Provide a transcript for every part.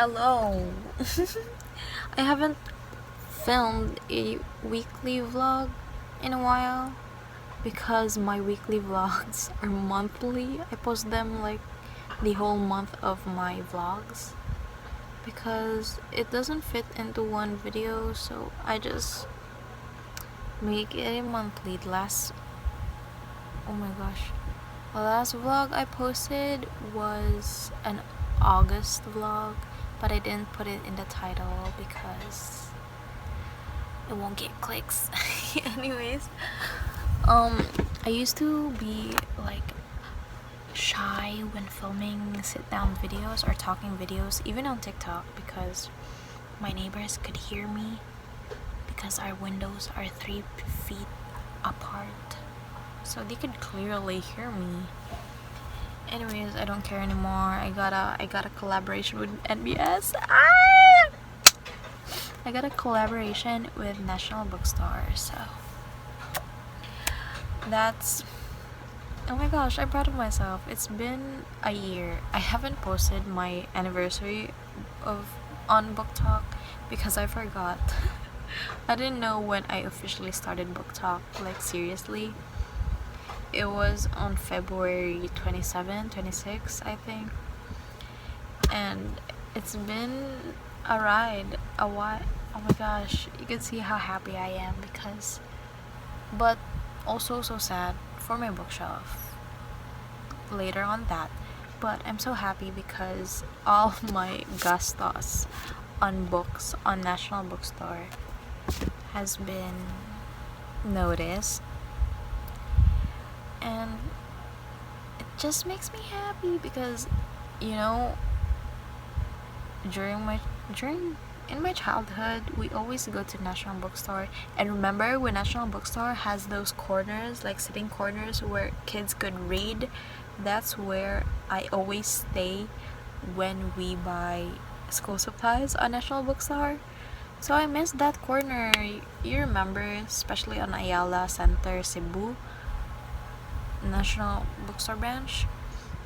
Hello. I haven't filmed a weekly vlog in a while because my weekly vlogs are monthly. I post them like the whole month of my vlogs because it doesn't fit into one video, so I just make it a monthly. Oh my gosh. The last vlog I posted was an August vlog, but I didn't put it in the title because it won't get clicks. Anyways, I used to be like shy when filming sit-down videos or talking videos, even on TikTok, because my neighbors could hear me because our windows are 3 feet apart, so they could clearly hear me. Anyways, I don't care anymore. I got a collaboration with NBS. I got a collaboration with National Bookstore, so that's, oh my gosh, I'm proud of myself. It's been a year. I haven't posted my anniversary on Book Talk because I forgot. I didn't know when I officially started Book Talk, like seriously. It was on February 27, 26, I think. And it's been a ride, a while. Oh my gosh, you can see how happy I am but also so sad for my bookshelf later on that. But I'm so happy because all my gastos on books on National Bookstore has been noticed, and it just makes me happy because, you know, in my childhood we always go to National Bookstore, and remember when National Bookstore has those corners, like sitting corners where kids could read? That's where I always stay when we buy school supplies on National Bookstore. So I miss that corner. You remember, especially on Ayala Center, Cebu, National Bookstore branch,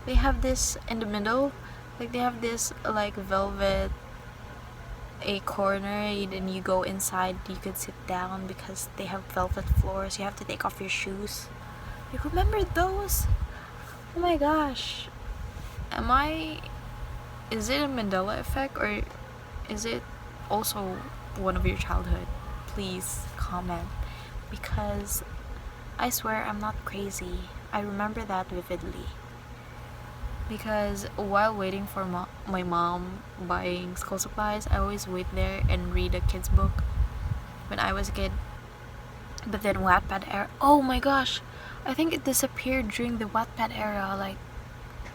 they have this in the middle, like they have this like velvet a corner, then you go inside, you could sit down because they have velvet floors. You have to take off your shoes. You remember those? Oh my gosh, is it a Mandela effect, or is it also one of your childhood? Please comment, because I swear I'm not crazy. I remember that vividly. Because while waiting for my mom buying school supplies, I always wait there and read a kid's book when I was a kid. But then Wattpad era, oh my gosh, I think it disappeared during the Wattpad era, like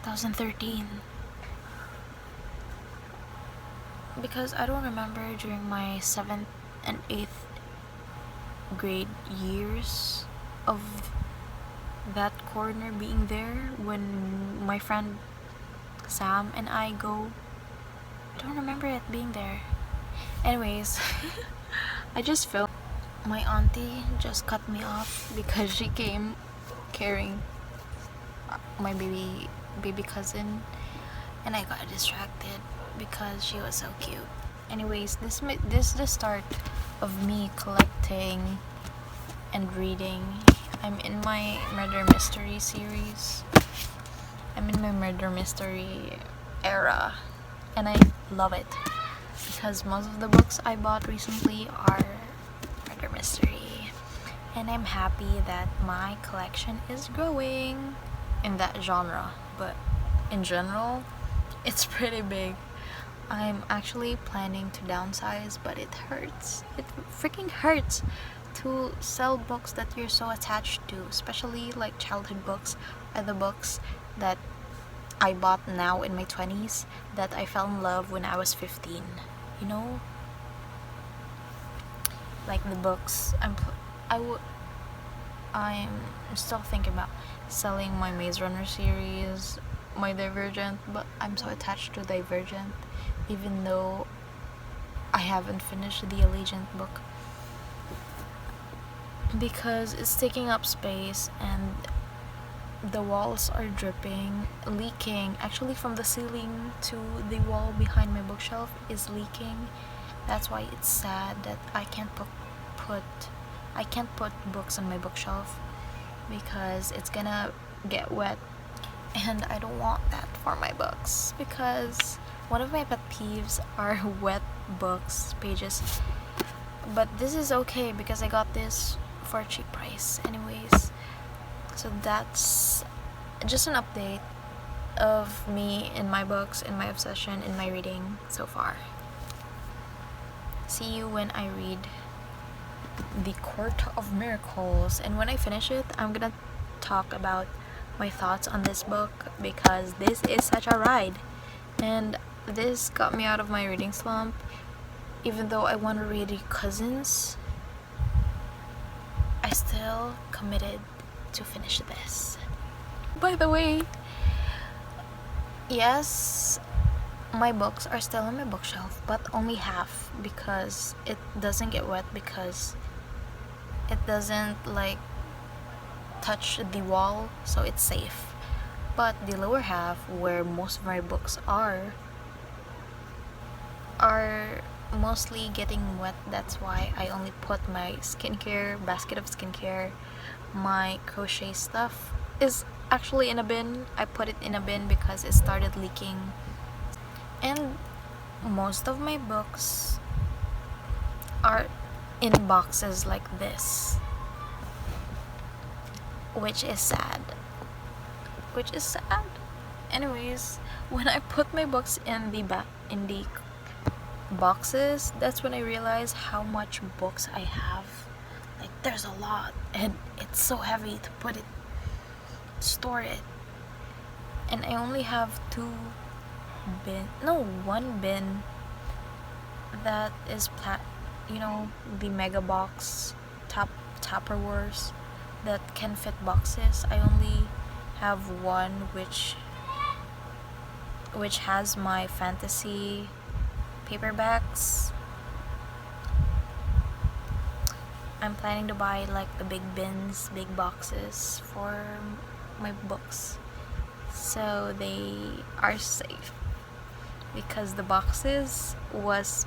2013. Because I don't remember during my 7th and 8th grade years of that corner being there when my friend Sam and I go. I don't remember it being there. Anyways, I just filmed. My auntie just cut me off because she came carrying my baby cousin, and I got distracted because she was so cute. Anyways, this is the start of me collecting and reading. I'm in my murder mystery series. I'm in my murder mystery era, and I love it because most of the books I bought recently are murder mystery, and I'm happy that my collection is growing in that genre. But in general, it's pretty big. I'm actually planning to downsize, but it hurts. It freaking hurts to sell books that you're so attached to, especially like childhood books, are the books that I bought now in my 20s that I fell in love when I was 15. You know, like the books I'm still thinking about selling my Maze Runner series, my Divergent, but I'm so attached to Divergent even though I haven't finished the Allegiant book because it's taking up space, and the walls are dripping, leaking. Actually, from the ceiling to the wall behind my bookshelf is leaking. That's why it's sad that I can't put books on my bookshelf because it's gonna get wet, and I don't want that for my books because one of my pet peeves are wet books pages. But this is okay because I got this for a cheap price anyways. So that's just an update of me in my books, in my obsession, in my reading so far. See you when I read The Court of Miracles, and when I finish it, I'm gonna talk about my thoughts on this book because this is such a ride, and this got me out of my reading slump. Even though I want to read Cousins, I still committed to finish this. By the way, yes, my books are still on my bookshelf, but only half because it doesn't get wet, because it doesn't like touch the wall, so it's safe. But the lower half, where most of my books are mostly getting wet. That's why I only put my basket of skincare, my crochet stuff is actually in a bin. I put it in a bin because it started leaking. And most of my books are in boxes like this, which is sad. Anyways, when I put my books in the boxes, that's when I realized how much books I have. Like, there's a lot, and it's so heavy to store it. And I only have one bin that is the mega box Tupperwares that can fit boxes. I only have one which has my fantasy paperbacks. I'm planning to buy like the big boxes for my books, so they are safe, because the boxes was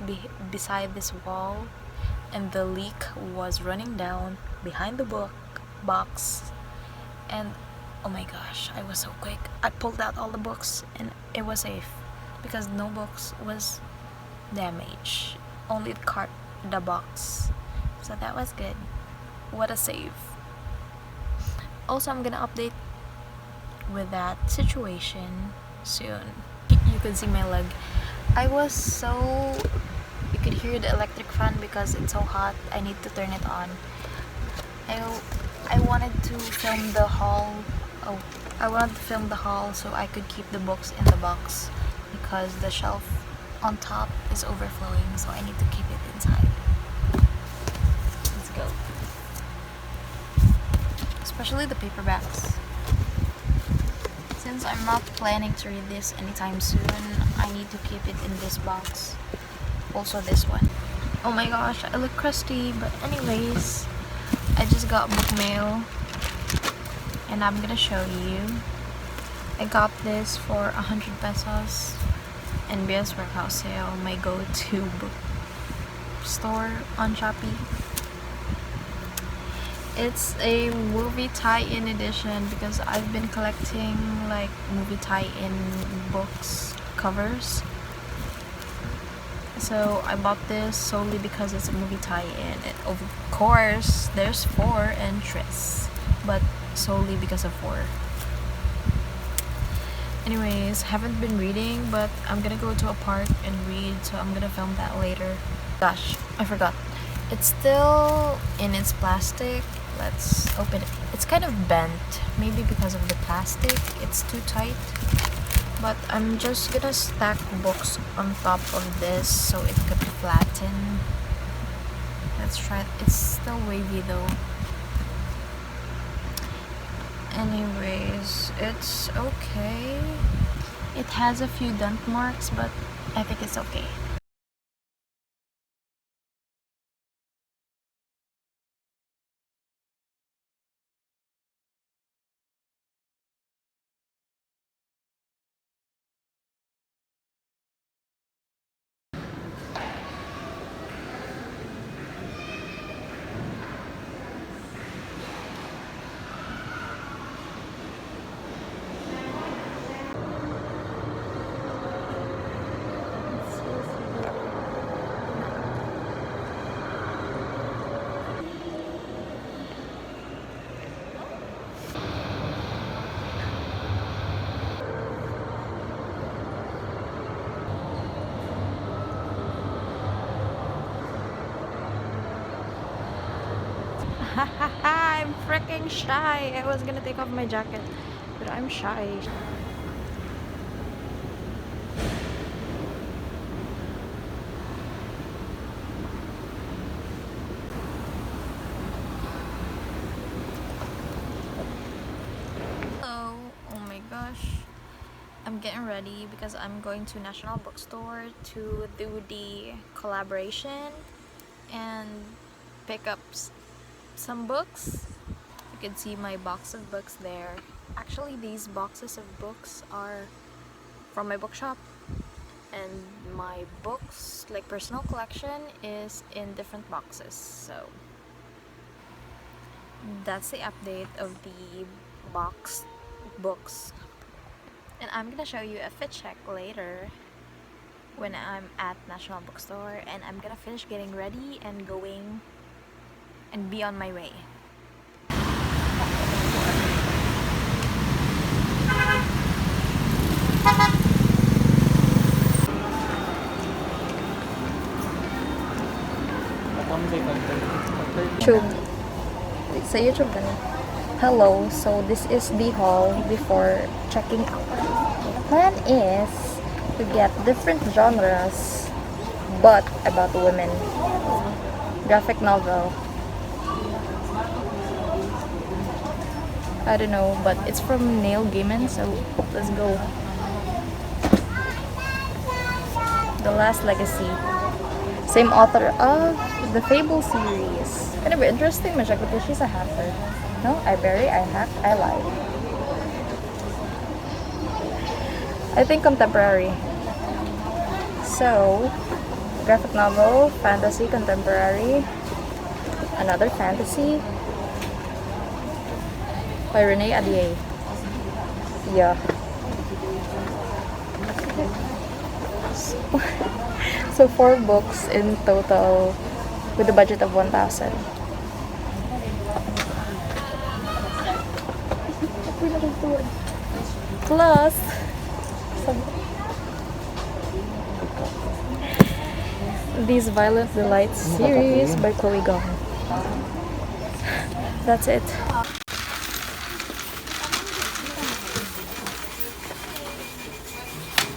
beside this wall, and the leak was running down behind the box, and oh my gosh, I was so quick. I pulled out all the books and it was safe because no books was damaged, only the box. So that was good. What a save. Also, I'm gonna update with that situation soon. You could see my leg. You could hear the electric fan because it's so hot. I need to turn it on. I wanted to film the haul. I wanted to film the haul so I could keep the books in the box because the shelf on top is overflowing, so I need to keep it inside. Let's go. Especially the paperbacks. Since I'm not planning to read this anytime soon, I need to keep it in this box. Also this one. Oh my gosh, I look crusty, but anyways, I just got book mail and I'm gonna show you. I got this for 100 pesos in BS Warehouse sale, my go-to book store on Shopee. It's a movie tie-in edition because I've been collecting like movie tie-in books covers. So I bought this solely because it's a movie tie-in. Of course, there's 4 entries, but solely because of 4. Anyways, haven't been reading, but I'm gonna go to a park and read, so I'm gonna film that later. Gosh, I forgot. It's still in its plastic. Let's open it. It's kind of bent, maybe because of the plastic. It's too tight. But I'm just gonna stack books on top of this so it could flatten. Let's try it. It's still wavy though. Anyways, it's okay. It has a few dent marks, but I think it's okay. I'm freaking shy. I was gonna take off my jacket, but I'm shy. Hello. Oh my gosh. I'm getting ready because I'm going to National Bookstore to do the collaboration and pick up some books. You can see my box of books there. Actually, these boxes of books are from my bookshop, and my books, like personal collection, is in different boxes. So that's the update of the boxed books. And I'm gonna show you a fit check later when I'm at National Bookstore, and I'm gonna finish getting ready and going and be on my way. YouTube. Sa YouTube ka na. Hello, so this is the haul before checking out. The plan is to get different genres but about women. Graphic novel. I don't know, but it's from Neil Gaiman, so let's go. The Last Legacy. Same author of the Fable series. Gonna be interesting, because she's a hacker. No, I bury, I hack, I lie. I think contemporary. So, graphic novel, fantasy, contemporary, another fantasy by Renee Adier. Yeah. So 4 books in total with a budget of 1,000. Plus these Violent Delights series by Chloe Gong. That's it.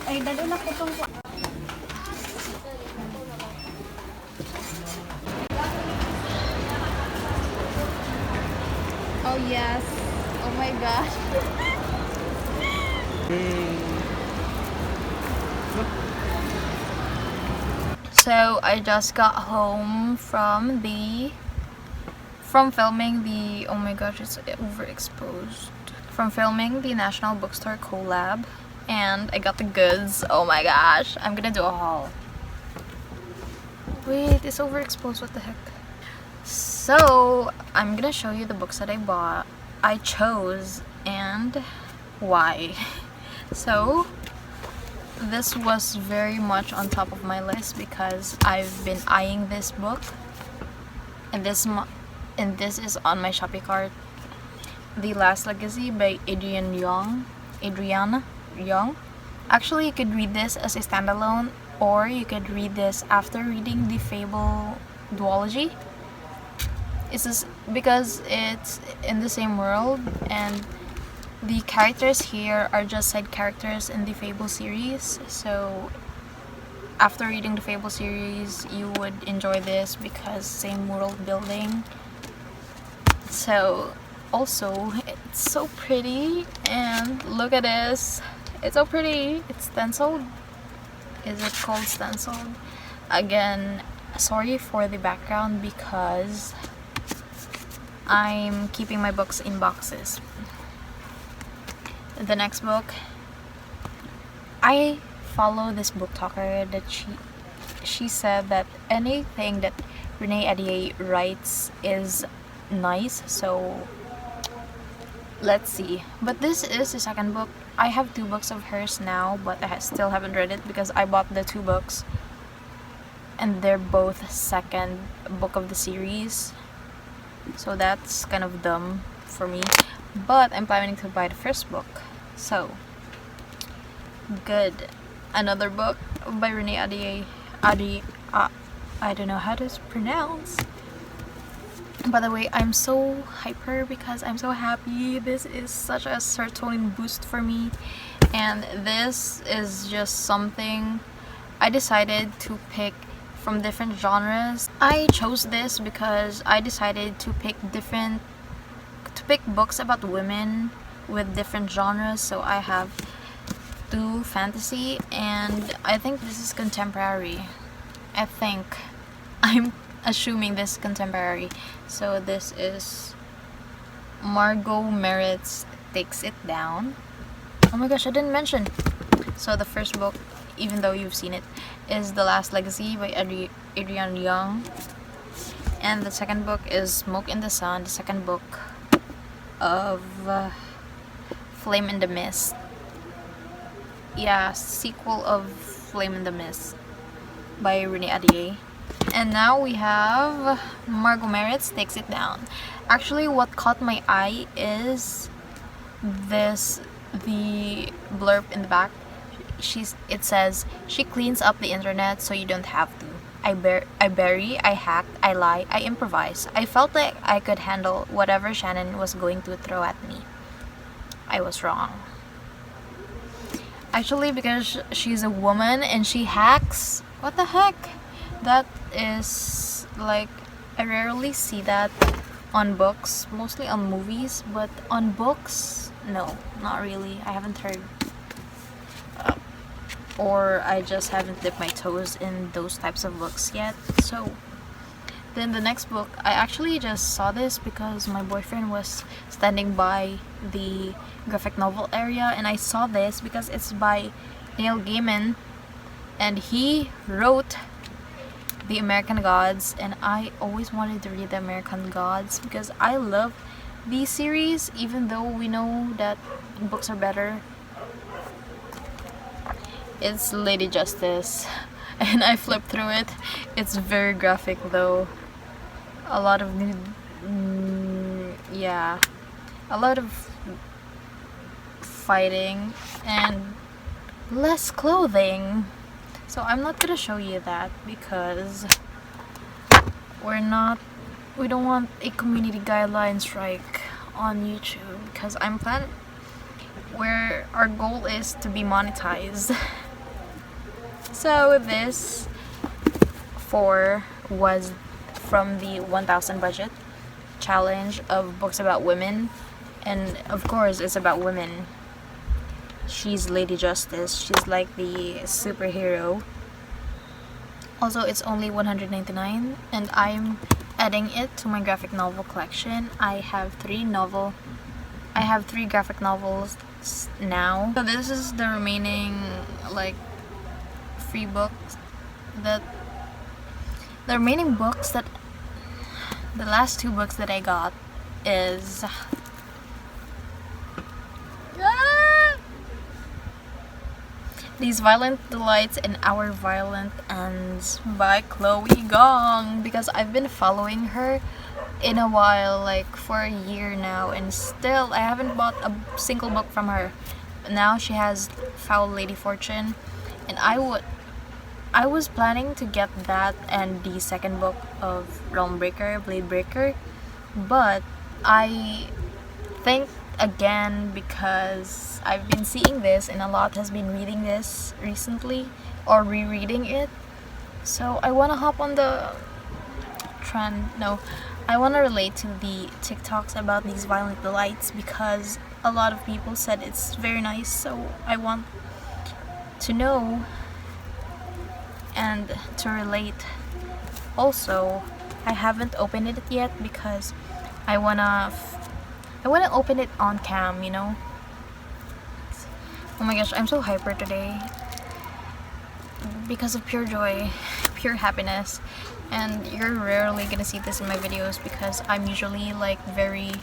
Ay, dalo na ko tong. Oh yes. Oh my gosh. So I just got home from filming the, oh my gosh, it's overexposed. From filming the National Bookstore collab, and I got the goods. Oh my gosh, I'm gonna do a haul. Wait, it's overexposed, what the heck? So I'm gonna show you the books that I chose and why. So this was very much on top of my list because I've been eyeing this book, and this is on my Shopee cart. The Last Legacy by Adriana Young. Actually, you could read this as a standalone, or you could read this after reading the Fable duology. It's just because it's in the same world, and the characters here are just side characters in the Fable series. So after reading the Fable series, you would enjoy this because same world building. So also, it's so pretty, and look at this. It's so pretty. It's stenciled. Is it called stenciled? Again, sorry for the background because I'm keeping my books in boxes. The next book, I follow this book talker that she said that anything that Renee Adier writes is nice, so let's see. But this is the second book. I have 2 books of hers now, but I still haven't read it because I bought the 2 books and they're both second book of the series, so that's kind of dumb for me, but I'm planning to buy the first book. So good. Another book by Renee Adier. I don't know how to pronounce. By the way, I'm so hyper because I'm so happy. This is such a serotonin boost for me, and this is just something I decided to pick from different genres. I chose this because I decided to pick books about women with different genres. So I have 2 fantasy, and I think this is contemporary. I'm assuming this is contemporary. So this is Margot Merit's Takes It Down. Oh my gosh, I didn't mention. So the first book, even though you've seen it, is The Last Legacy by Adrienne Young. And the second book is Smoke in the Sun, the second book of Flame in the Mist. Yeah, sequel of Flame in the Mist by Renee Ahdieh. And now we have Margot Merit's Takes It Down. Actually, what caught my eye is the blurb in the back. It says, "She cleans up the internet so you don't have to. I bury, I hacked, I lie, I improvise. I felt like I could handle whatever Shannon was going to throw at me. I was wrong." Actually, because she's a woman and she hacks, what the heck? That is like, I rarely see that on books, mostly on movies, but on books, no, not really. I haven't heard, or I just haven't dipped my toes in those types of books yet. So then the next book, I actually just saw this because my boyfriend was standing by the graphic novel area, and I saw this because it's by Neil Gaiman, and he wrote The American Gods, and I always wanted to read The American Gods because I love these series, even though we know that books are better. It's Lady Justice, and I flipped through it. It's very graphic though. A lot of a lot of fighting and less clothing. So I'm not gonna show you that because we don't want a community guideline strike on YouTube, because I'm planning where our goal is to be monetized. So this 4 was from the 1,000 budget challenge of books about women, and of course it's about women. She's Lady Justice. She's like the superhero. Also, it's only $199, and I'm adding it to my graphic novel collection. I have 3 graphic novels now. So this is the remaining like free books that the last 2 books that I got is These Violent Delights and Our Violent Ends by Chloe Gong, because I've been following her in a while, like for a year now, and still I haven't bought a single book from her. Now she has Foul Lady Fortune, and I was planning to get that and the second book of Realm Breaker, Blade Breaker, but I think again, because I've been seeing this and a lot has been reading this recently or rereading it, so I want to hop on the trend. No, I want to relate to the TikToks about These Violent Delights because a lot of people said it's very nice, so I want to know and to relate. Also, I haven't opened it yet because I wanna open it on cam, you know. Oh my gosh, I'm so hyper today because of pure joy, pure happiness, and you're rarely gonna see this in my videos because I'm usually like very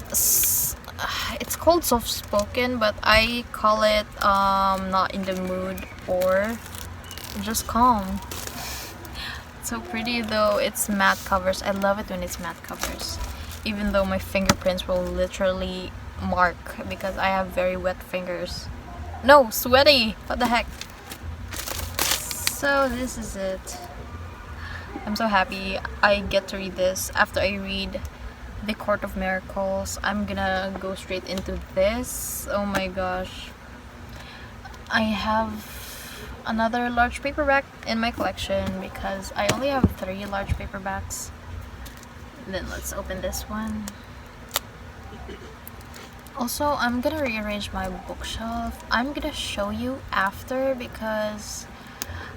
it's called soft-spoken, but I call it not in the mood or just calm. It's so pretty though. It's matte covers. I love it when it's matte covers, even though my fingerprints will literally mark because I have very wet fingers. No, sweaty! What the heck? So this is it. I'm so happy I get to read this. After I read The Court of Miracles, I'm gonna go straight into this. Oh my gosh. I have another large paperback in my collection because I only have 3 large paperbacks. Then let's open this one. Also, I'm gonna rearrange my bookshelf. I'm gonna show you after because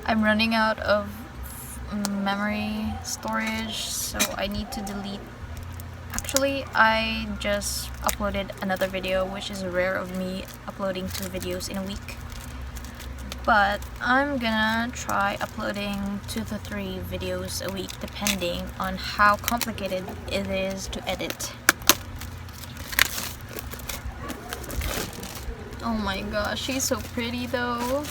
I'm running out of memory storage, so I need to delete. Actually, I just uploaded another video, which is rare of me uploading 2 videos in a week. But I'm gonna try uploading 2 to 3 videos a week depending on how complicated it is to edit. Oh my gosh, she's so pretty though.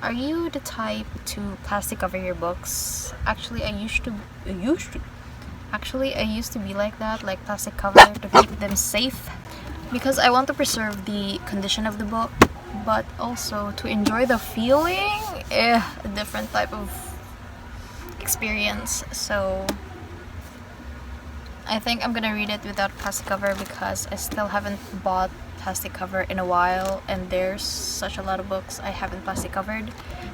Are you the type to plastic cover your books? Actually, I used to be like that, like plastic cover to keep them safe because I want to preserve the condition of the book, but also to enjoy the feeling. A different type of experience. So I think I'm gonna read it without plastic cover because I still haven't bought plastic cover in a while, and there's such a lot of books I haven't plastic covered,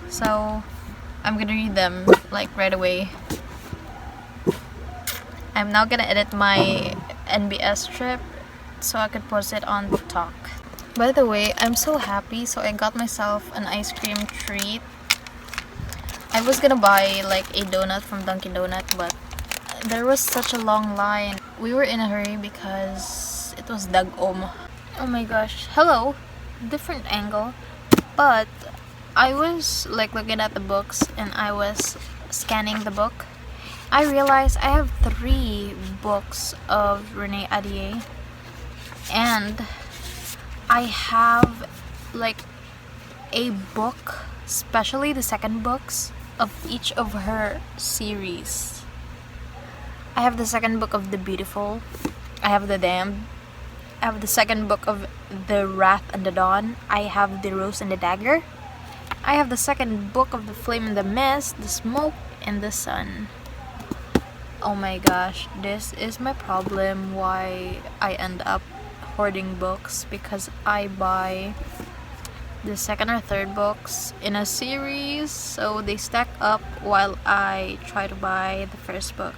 so I'm gonna read them like right away. I'm now gonna edit my NBS trip so I could post it on Book Talk. By the way, I'm so happy, so I got myself an ice cream treat. I was gonna buy like a donut from Dunkin' Donut, but there was such a long line. We were in a hurry because it was Dag-om. Oh my gosh. Hello. Different angle. But I was like looking at the books and I was scanning the book. I realized I have 3 books of Renee Ahdieh, and I have like a book, especially the second books of each of her series. I have the second book of The Beautiful. I have The Damned. I have the second book of The Wrath and the Dawn. I have The Rose and the Dagger. I have the second book of The Flame and the Mist, The Smoke and the Sun. Oh my gosh, this is my problem why I end up hoarding books, because I buy the second or third books in a series, so they stack up while I try to buy the first book.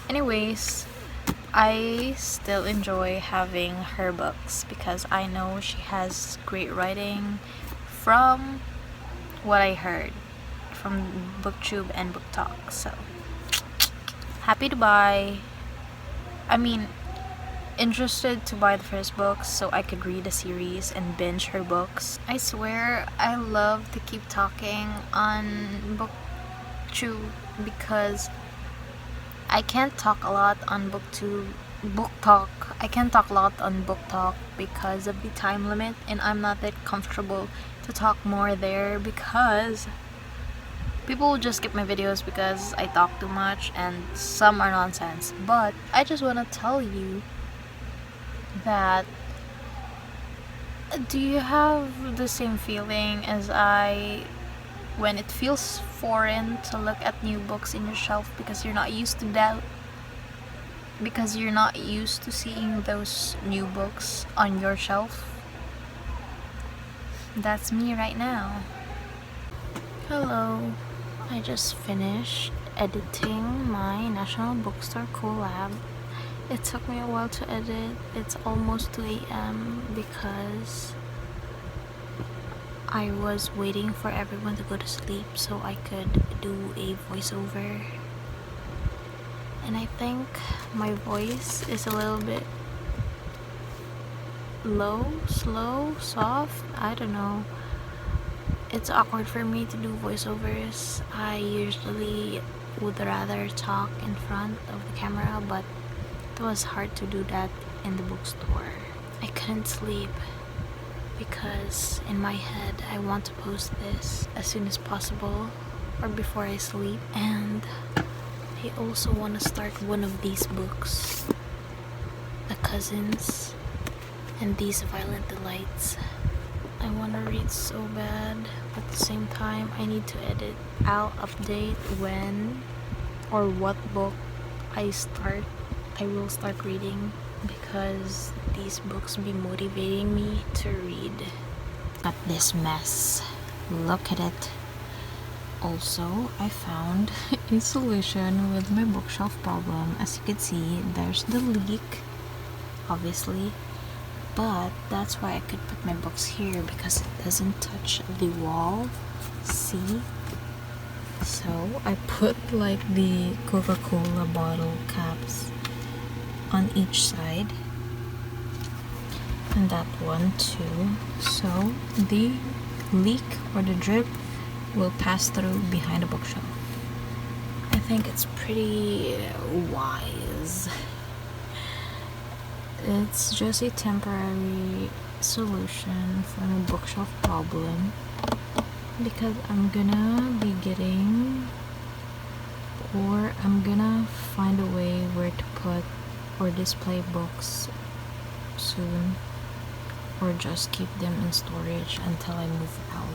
Anyways, I still enjoy having her books because I know she has great writing from what I heard from Booktube and Book Talk. So happy to buy. Interested to buy the first book so I could read a series and binge her books. I swear I love to keep talking on Booktube because I can't talk a lot on Book Talk. I can't talk a lot on Book Talk because of the time limit, and I'm not that comfortable to talk more there because people will just skip my videos because I talk too much and some are nonsense. But I just want to tell you that, do you have the same feeling as I when it feels foreign to look at new books in your shelf because you're not used to that, because you're not used to seeing those new books on your shelf? That's me right now. Hello. I just finished editing my National Bookstore collab. It took me a while to edit. It's almost 2 a.m. because I was waiting for everyone to go to sleep so I could do a voiceover. And I think my voice is a little bit low, slow, soft. I don't know. It's awkward for me to do voiceovers. I usually would rather talk in front of the camera, but it was hard to do that in the bookstore. I couldn't sleep because in my head I want to post this as soon as possible or before I sleep, and I also want to start one of these books, The Cousins and These Violent Delights. I want to read so bad, but at the same time I need to edit. I'll update when or what book I will start reading, because these books be motivating me to read. Got this mess. Look at it. Also, I found a solution with my bookshelf problem. As you can see, there's the leak, obviously, but that's why I could put my books here, because it doesn't touch the wall. See? So I put like the Coca-Cola bottle caps on each side, and that one too, so the leak or the drip will pass through behind the bookshelf. I think it's pretty wise. It's just a temporary solution for my bookshelf problem, because I'm gonna be getting, or I'm gonna find a way where to put or display books soon, or just keep them in storage until I move out.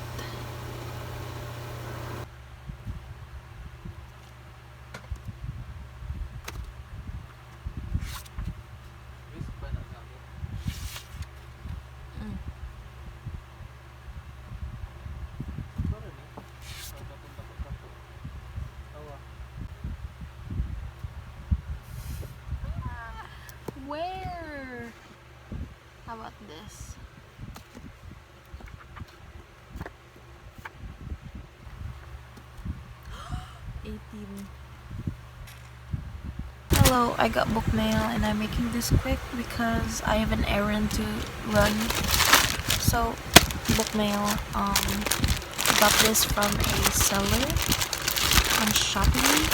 Where? How about this? Hello, I got book mail and I'm making this quick because I have an errand to run. So, book mail, got this from a seller on Shopee,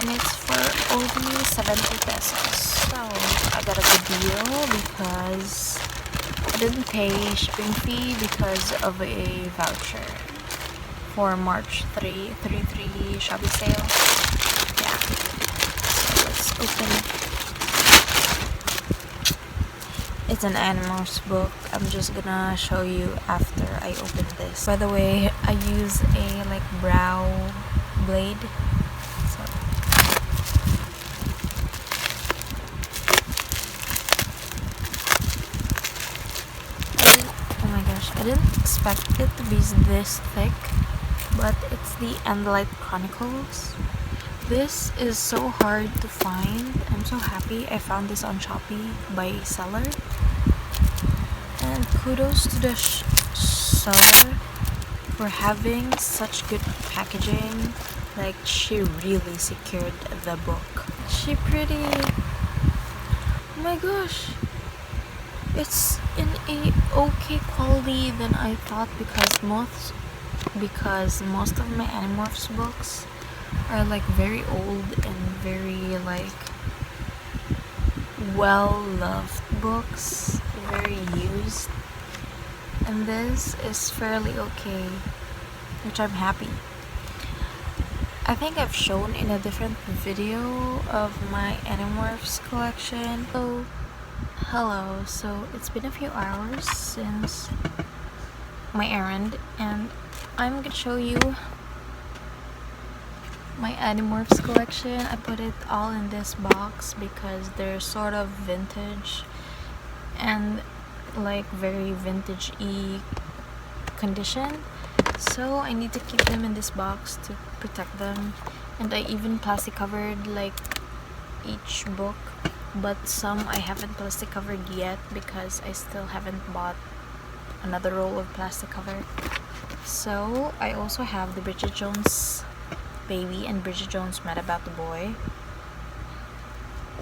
and it's for only 70 pesos. So, I got a good deal because I didn't pay shipping fee because of a voucher for March 3/3 Shopee sale. Yeah. So let's open it. It's an animals book. I'm just gonna show you after I open this. By the way, I use a like brow blade. So oh my gosh, I didn't expect it to be this thick, but it's the Endlight Chronicles. This is so hard to find. I'm so happy I found this on Shopee by a seller. And kudos to the seller for having such good packaging. Like, she really secured the book. She pretty. Oh my gosh. It's in a okay quality than I thought, because most of my Animorphs books are like very old and very like well loved books, very used, and this is fairly okay, which I'm happy. I think I've shown in a different video of my Animorphs collection. So hello, so it's been a few hours since my errand, and I'm gonna show you my Animorphs collection. I put it all in this box because they're sort of vintage and like very vintage-y condition, so I need to keep them in this box to protect them. And I even plastic covered like each book, but some I haven't plastic covered yet because I still haven't bought another roll of plastic cover. So I also have the Bridget Jones Baby and Bridget Jones Mad About the Boy,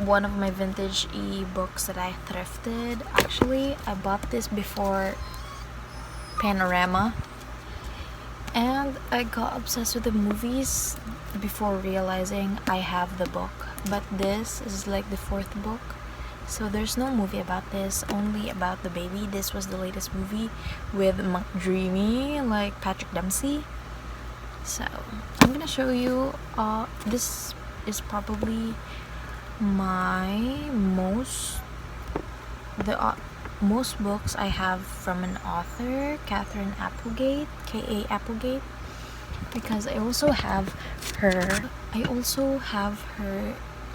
one of my vintage books that I thrifted. Actually, I bought this before Panorama, and I got obsessed with the movies before realizing I have the book. But this is like the fourth book, so there's no movie about this, only about the baby. This was the latest movie with McDreamy, like Patrick Dempsey. So I'm gonna show you, this is probably my most most books I have from an author, Catherine Applegate, K.A. Applegate, because I also have her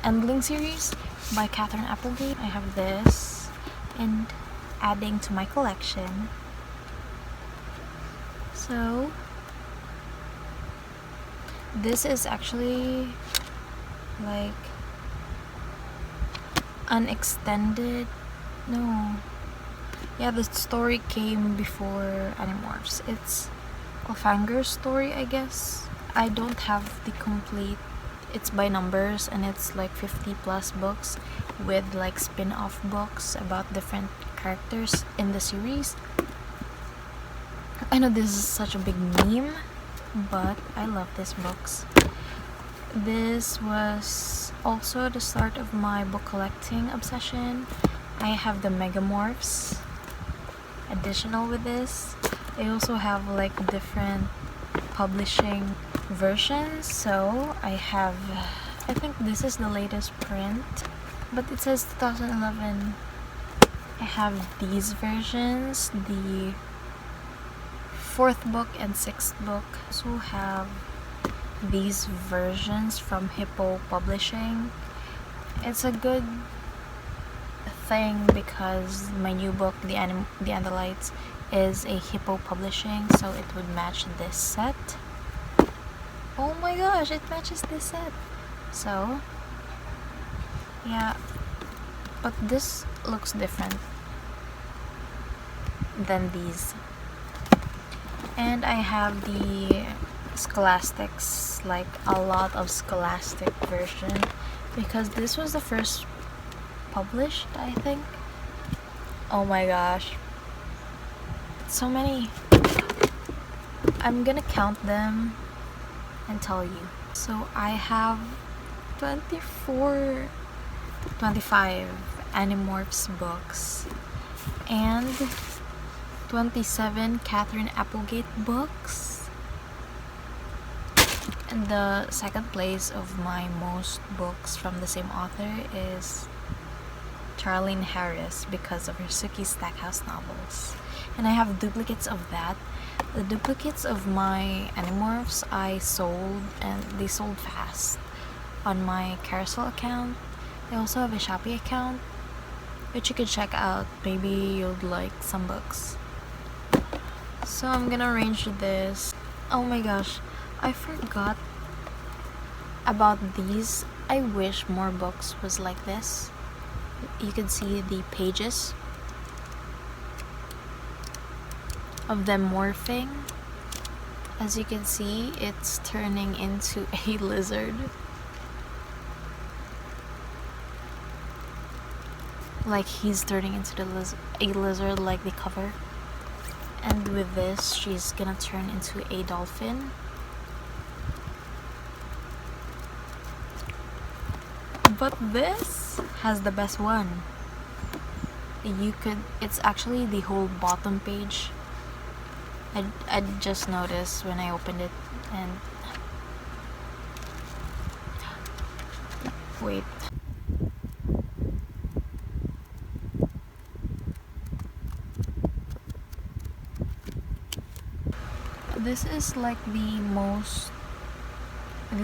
Endling series by Catherine Applegate. I have this, and adding to my collection. So this is actually like an extended, no, yeah, the story came before Animorphs. It's Cliffhanger's story, I guess. I don't have the complete, it's by numbers, and it's like 50 plus books with like spin-off books about different characters in the series. I know this is such a big meme, but I love these books. This was also the start of my book collecting obsession. I have the Megamorphs additional with this. I also have like different publishing versions. So I think this is the latest print, but it says 2011. I have these versions, the 4th book and 6th book. I also have these versions from Hippo Publishing. It's a good thing because my new book, The Andalites, is a Hippo Publishing, so it would match this set. Oh my gosh, it matches this set. So yeah, but this looks different than these. And I have the Scholastics, like a lot of Scholastic version, because this was the first published, I think. Oh my gosh, so many. I'm gonna count them and tell you. So I have 25 Animorphs books and 27 Catherine Applegate books. And the second place of my most books from the same author is Charlene Harris, because of her Sookie Stackhouse novels. And I have duplicates of that. The duplicates of my Animorphs I sold, and they sold fast on my Carousel account. I also have a Shopee account, which you could check out. Maybe you'd like some books. So I'm gonna arrange this. Oh my gosh, I forgot about these. I wish more books was like this. You can see the pages of them morphing. As you can see, it's turning into a lizard. Like he's turning into a lizard like the cover. And with this, she's gonna turn into a dolphin. But this has the best one. It's actually the whole bottom page. I just noticed when I opened it, and wait. This is like the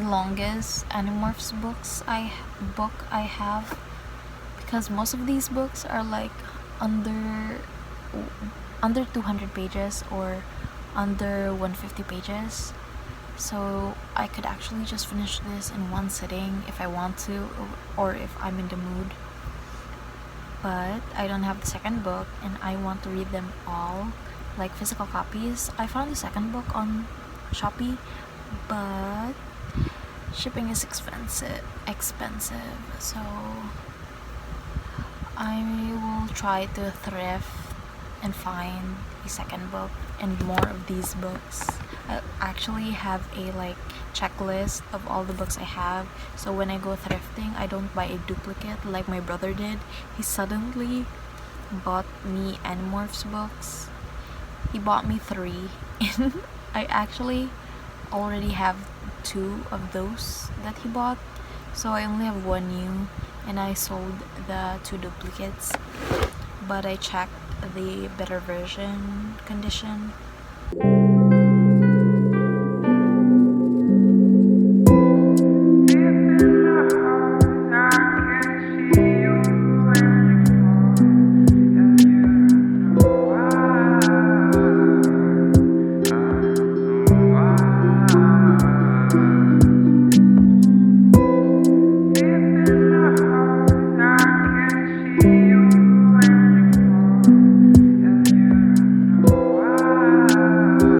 longest Animorphs book I have, because most of these books are like under 200 pages or under 150 pages. So I could actually just finish this in one sitting if I want to, or if I'm in the mood. But I don't have the second book, and I want to read them all, like physical copies. I found the second book on Shopee, but shipping is expensive, so I will try to thrift and find a second book and more of these books. I actually have a like checklist of all the books I have, so when I go thrifting, I don't buy a duplicate like my brother did. He suddenly bought me Animorphs books. He bought me 3 and I actually already have 2 of those that he bought, so I only have 1 new, and I sold the 2 duplicates. But I checked the better version condition.